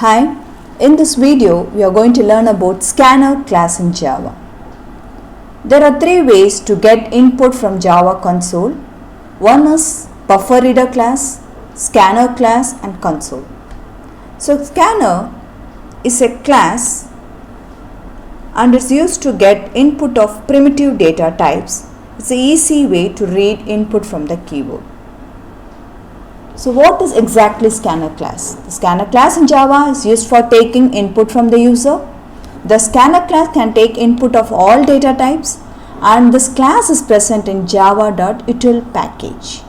Hi, in this video we are going to learn about scanner class in Java. There are three ways to get input from Java console. One is buffer reader class, scanner class and console. So scanner is a class and it's used to get input of primitive data types. It's an easy way to read input from the keyboard. So what is exactly scanner class? The scanner class in Java is used for taking input from the user. The scanner class can take input of all data types and this class is present in java.util package.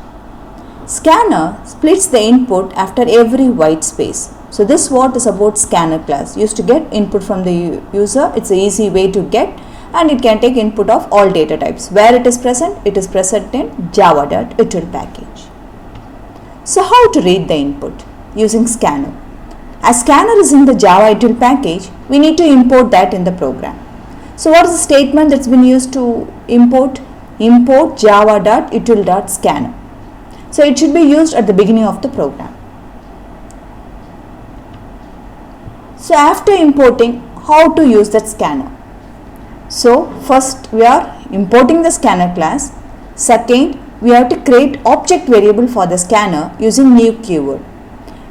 Scanner splits the input after every white space. So this what is about scanner class. Used to get input from the user. It's an easy way to get and it can take input of all data types. Where it is present? It is present in java.util package. So how to read the input? Using scanner. As scanner is in the Java util package, we need to import that in the program. So what is the statement that's been used to import? Import java.util.scanner. So it should be used at the beginning of the program. So after importing, how to use that scanner? So first we are importing the scanner class. Second, we have to create object variable for the scanner using new keyword.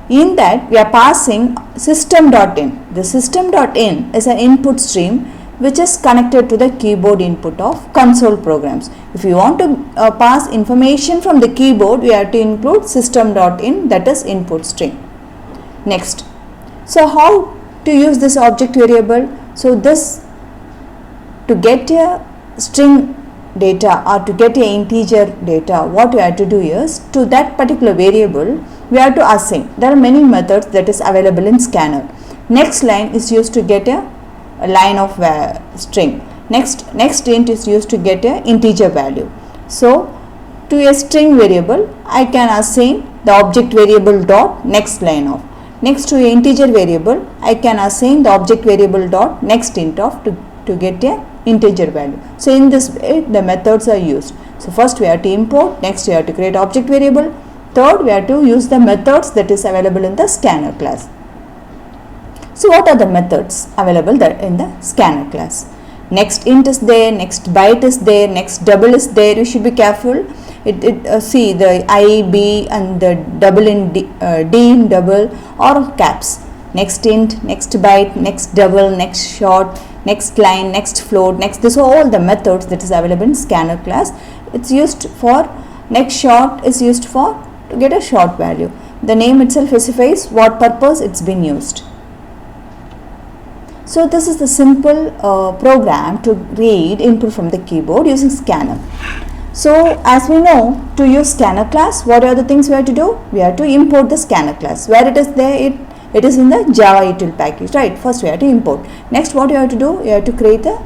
In that we are passing system.in. The system.in is an input stream which is connected to the keyboard input of console programs. If you want to pass information from the keyboard, we have to include system.in, that is input stream. Next, so how to use this object variable? So this, to get a string data or to get a integer data, what we have to do is, to that particular variable we have to assign. There are many methods that is available in scanner. Next line is used to get a line of string. Next int is used to get a integer value. So to a string variable I can assign the object variable dot next line of. Next to a integer variable I can assign the object variable dot next int of to get a integer value. So in this way the methods are used. So first we have to import, next we have to create object variable, third we have to use the methods that is available in the scanner class. So what are the methods available in the scanner class? Next int is there, next byte is there, next double is there. You should be careful. See the I, B and the double in D in double or caps. Next int, next byte, next double, next short, next line, next float, next, this are all the methods that is available in scanner class. It's used for, next short is used for to get a short value. The name itself specifies what purpose it's been used. So this is the simple program to read input from the keyboard using scanner. So as we know, to use scanner class, what are the things we have to do? We have to import the scanner class. Where it is there, it is in the Java util package, right? First we have to import. Next what you have to do? You have to create the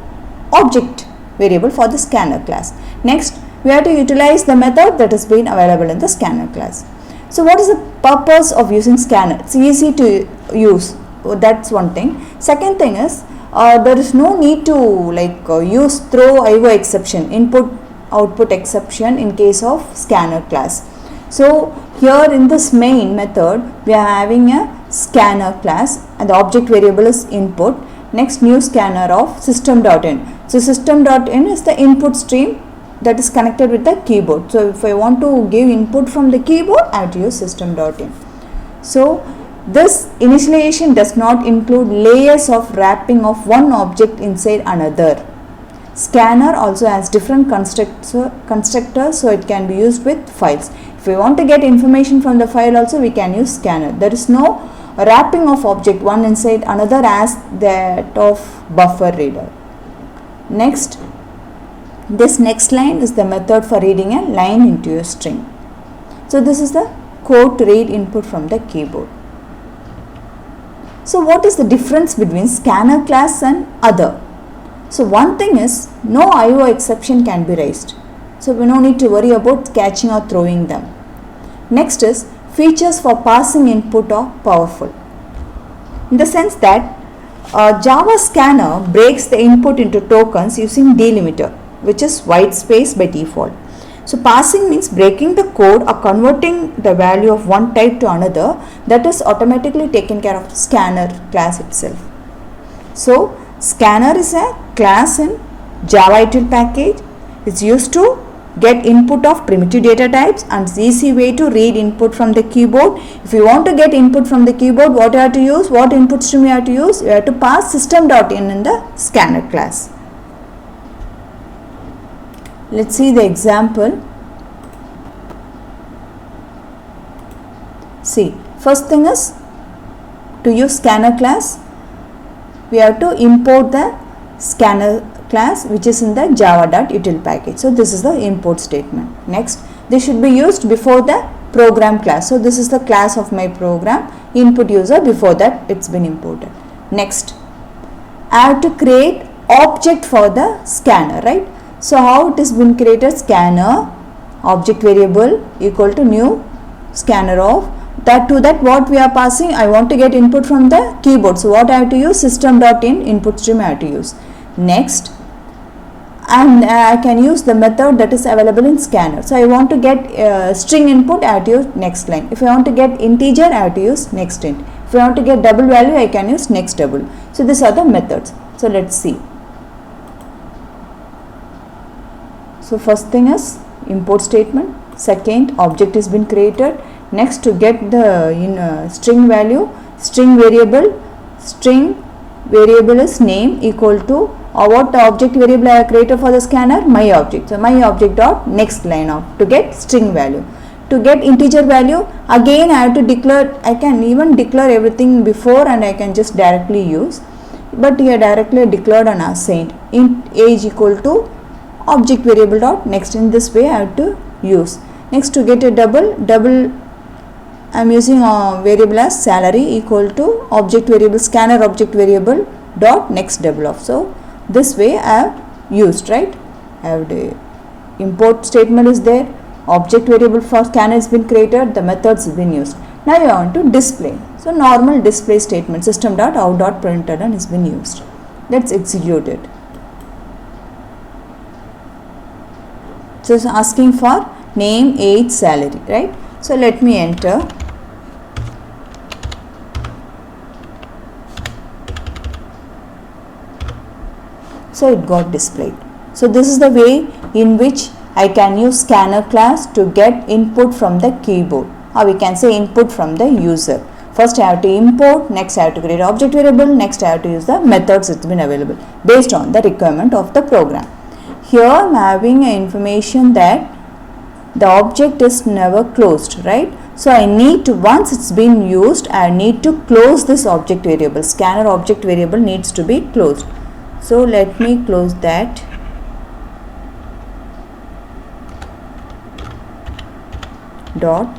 object variable for the scanner class. Next we have to utilize the method that has been available in the scanner class. So what is the purpose of using scanner? It's easy to use. That's one thing. Second thing is there is no need to use throw IO exception, input output exception in case of scanner class. So here in this main method we are having a scanner class and the object variable is input. Next new scanner of system.in. So system.in is the input stream that is connected with the keyboard. So if I want to give input from the keyboard, I have to use system.in. So this initialization does not include layers of wrapping of one object inside another. Scanner also has different constructors, so it can be used with files. If we want to get information from the file also, we can use scanner. There is no wrapping of object one inside another as that of buffer reader. Next, this next line is the method for reading a line into a string. So this is the code to read input from the keyboard. So what is the difference between scanner class and other? So one thing is no IO exception can be raised. So we no need to worry about catching or throwing them. Next is features for passing input are powerful. In the sense that Java scanner breaks the input into tokens using delimiter, which is white space by default. So parsing means breaking the code or converting the value of one type to another. That is automatically taken care of scanner class itself. So scanner is a class in Java util package. It's used to get input of primitive data types and it's easy way to read input from the keyboard. If you want to get input from the keyboard, what you have to use, what input stream you have to use, you have to pass system.in in the scanner class. Let's see the example. See, first thing is, to use scanner class, we have to import the scanner class which is in the java.util package. So this is the import statement. Next, this should be used before the program class. So this is the class of my program, input user, before that it's been imported. Next, I have to create object for the scanner, right? So how it has been created? Scanner object variable equal to new scanner of that. To that what we are passing, I want to get input from the keyboard. So what I have to use? System.in input stream I have to use. Next, and I can use the method that is available in scanner. So I want to get string input, I have to use next line. If I want to get integer, I have to use next int. If I want to get double value, I can use next double. So these are the methods. So let's see. So first thing is import statement. Second, object has been created. Next, to get the string value, string variable is name equal to, or what the object variable I have created for the scanner? My object. So my object dot next line of, to get string value. To get integer value, again I have to declare, I can even declare everything before and I can just directly use. But here directly declared and assigned int age equal to object variable dot next. In this way I have to use. Next, to get a double I am using a variable as salary equal to object variable scanner object variable dot next double of. So this way I have used, right? I have the import statement is there, object variable for scanner has been created, the methods have been used. Now you want to display. So normal display statement system.out.println has been used. Let's execute it. So it's asking for name, age, salary, right? So let me enter. So it got displayed. So this is the way in which I can use scanner class to get input from the keyboard, or we can say input from the user. First I have to import, next I have to create object variable, next I have to use the methods that's been available based on the requirement of the program. Here I am having information that the object is never closed, right? So I need to, once it's been used, I need to close this object variable. Scanner object variable needs to be closed. So let me close that. Dot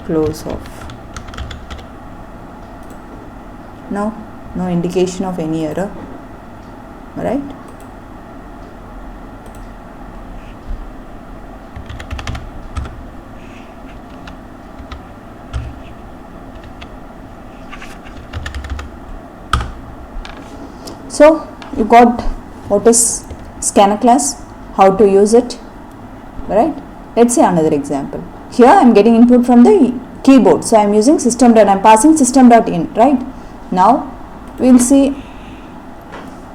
close off. Now no indication of any error, right? So you got what is scanner class, how to use it, right? Let's say another example. Here I am getting input from the keyboard, so I am using system. I am passing system.in, right? Now we will see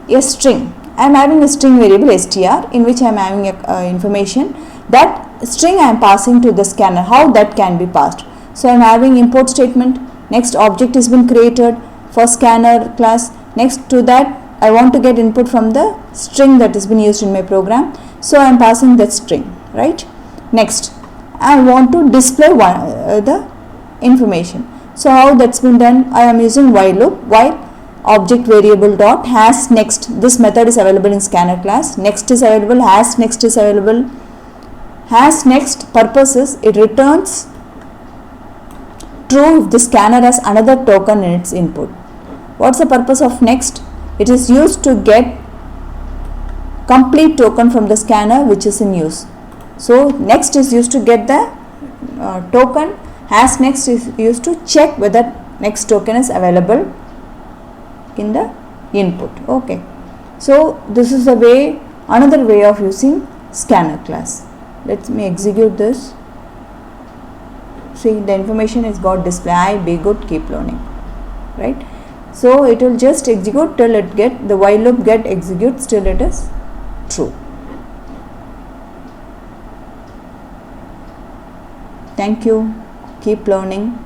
a string. I am having a string variable str in which I am having information. That string I am passing to the scanner. How that can be passed? So I am having import statement. Next, object has been created for scanner class. Next to that, I want to get input from the string that has been used in my program. So I am passing that string, right? Next, I want to display the information. So how that's been done? I am using while loop. While object variable dot has next. This method is available in scanner class. Next is available. Has next is available. Has next purpose is it returns true if the scanner has another token in its input. What's the purpose of next? It is used to get complete token from the scanner which is in use. So next is used to get the token. Has next is used to check whether next token is available in the input. Okay, so this is a way, another way of using scanner class. Let me execute this. See, the information is got display I, be good, keep learning, right? So it will just execute till it get the while loop get executes till it is true. Thank you. Keep learning.